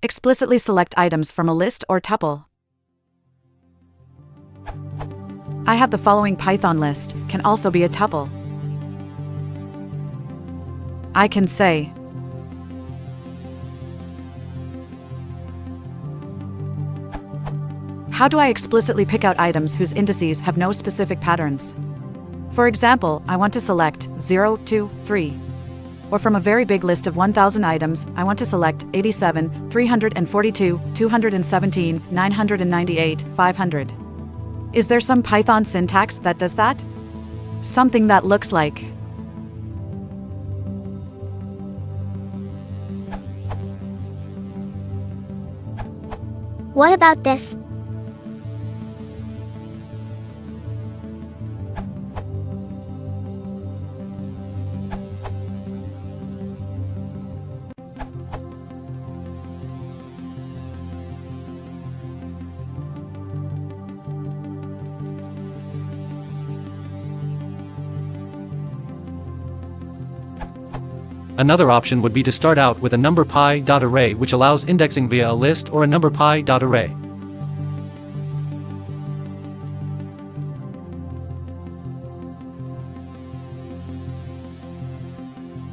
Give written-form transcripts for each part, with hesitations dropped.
Explicitly select items from a list or tuple. I have the following Python list, can also be a tuple. I can say how do I explicitly pick out items whose indices have no specific patterns? For example, I want to select 0, 2, 3. Or from a very big list of 1,000 items, I want to select 87, 342, 217, 998, 500. Is there some Python syntax that does that? Something that looks like What about this? Another option would be to start out with a number pi.array, which allows indexing via a list or a number pi.array.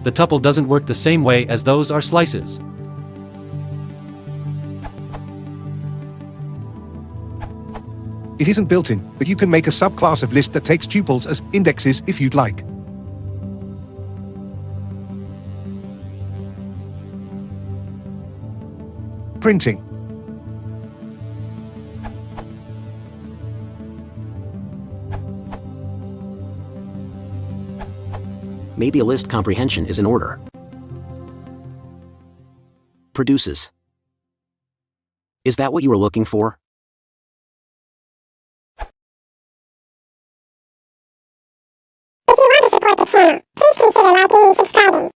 The tuple doesn't work the same way as those are slices. It isn't built in, but you can make a subclass of list that takes tuples as indexes if you'd like. Printing. Maybe a list comprehension is in order. Produces. Is that what you were looking for? If you want to support the channel, please consider liking and subscribing.